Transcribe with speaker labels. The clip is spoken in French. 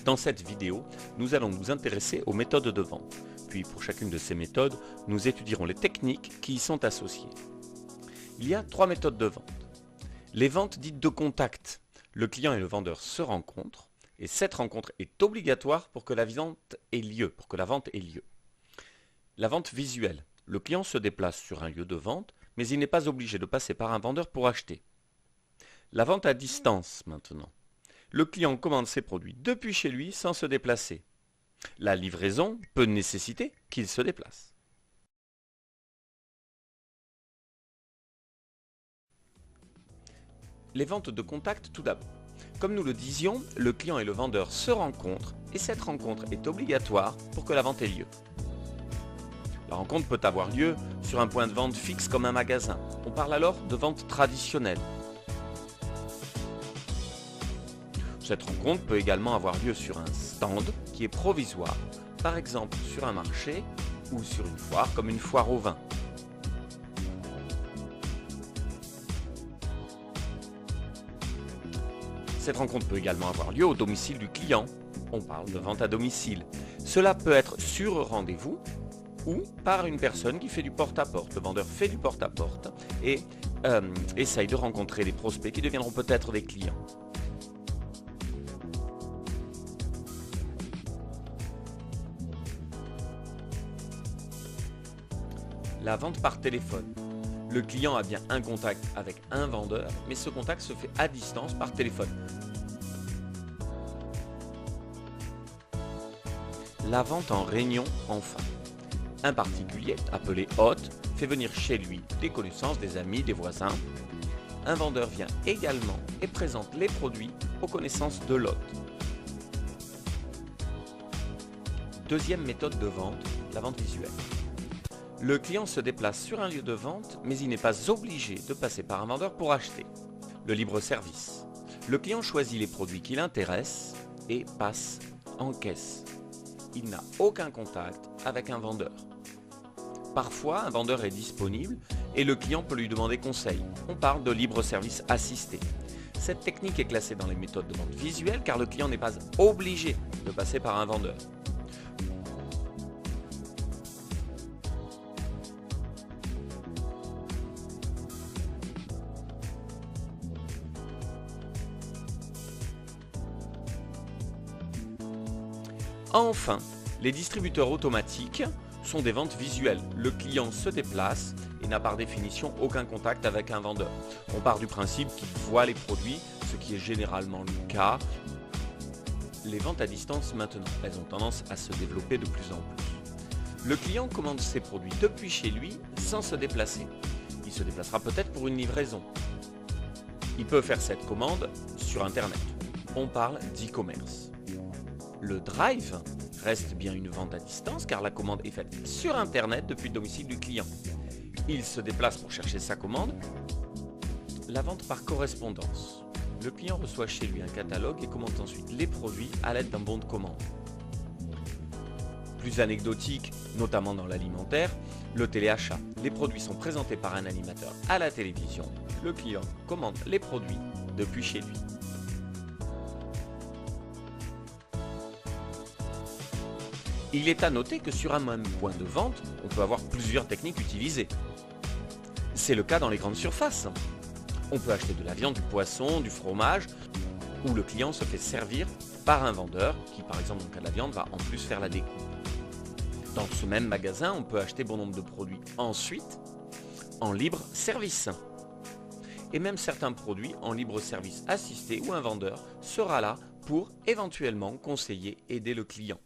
Speaker 1: Dans cette vidéo, nous allons nous intéresser aux méthodes de vente. Puis pour chacune de ces méthodes, nous étudierons les techniques qui y sont associées. Il y a 3 méthodes de vente. Les ventes dites de contact. Le client et le vendeur se rencontrent et cette rencontre est obligatoire pour que la vente ait lieu. La vente visuelle. Le client se déplace sur un lieu de vente, mais il n'est pas obligé de passer par un vendeur pour acheter. La vente à distance maintenant. Le client commande ses produits depuis chez lui sans se déplacer. La livraison peut nécessiter qu'il se déplace. Les ventes de contact tout d'abord. Comme nous le disions, le client et le vendeur se rencontrent et cette rencontre est obligatoire pour que la vente ait lieu. La rencontre peut avoir lieu sur un point de vente fixe comme un magasin. On parle alors de vente traditionnelle. Cette rencontre peut également avoir lieu sur un stand qui est provisoire, par exemple sur un marché ou sur une foire comme une foire au vin. Cette rencontre peut également avoir lieu au domicile du client. On parle de vente à domicile. Cela peut être sur rendez-vous ou par une personne qui fait du porte-à-porte. Le vendeur fait du porte-à-porte et essaye de rencontrer des prospects qui deviendront peut-être des clients. La vente par téléphone. Le client a bien un contact avec un vendeur, mais ce contact se fait à distance par téléphone. La vente en réunion enfin. Un particulier, appelé hôte, fait venir chez lui des connaissances, des amis, des voisins. Un vendeur vient également et présente les produits aux connaissances de l'hôte. Deuxième méthode de vente, la vente visuelle. Le client se déplace sur un lieu de vente, mais il n'est pas obligé de passer par un vendeur pour acheter. Le libre-service. Le client choisit les produits qui l'intéressent et passe en caisse. Il n'a aucun contact avec un vendeur. Parfois, un vendeur est disponible et le client peut lui demander conseil. On parle de libre-service assisté. Cette technique est classée dans les méthodes de vente visuelle car le client n'est pas obligé de passer par un vendeur. Enfin, les distributeurs automatiques sont des ventes visuelles. Le client se déplace et n'a par définition aucun contact avec un vendeur. On part du principe qu'il voit les produits, ce qui est généralement le cas. Les ventes à distance maintenant, elles ont tendance à se développer de plus en plus. Le client commande ses produits depuis chez lui sans se déplacer. Il se déplacera peut-être pour une livraison. Il peut faire cette commande sur Internet. On parle d'e-commerce. Le drive reste bien une vente à distance car la commande est faite sur Internet depuis le domicile du client. Il se déplace pour chercher sa commande. La vente par correspondance. Le client reçoit chez lui un catalogue et commande ensuite les produits à l'aide d'un bon de commande. Plus anecdotique, notamment dans l'alimentaire, le téléachat. Les produits sont présentés par un animateur à la télévision. Le client commande les produits depuis chez lui. Il est à noter que sur un même point de vente, on peut avoir plusieurs techniques utilisées. C'est le cas dans les grandes surfaces. On peut acheter de la viande, du poisson, du fromage, où le client se fait servir par un vendeur qui, par exemple, dans le cas de la viande, va en plus faire la découpe. Dans ce même magasin, on peut acheter bon nombre de produits ensuite en libre service. Et même certains produits en libre service assisté où un vendeur sera là pour éventuellement conseiller, aider le client.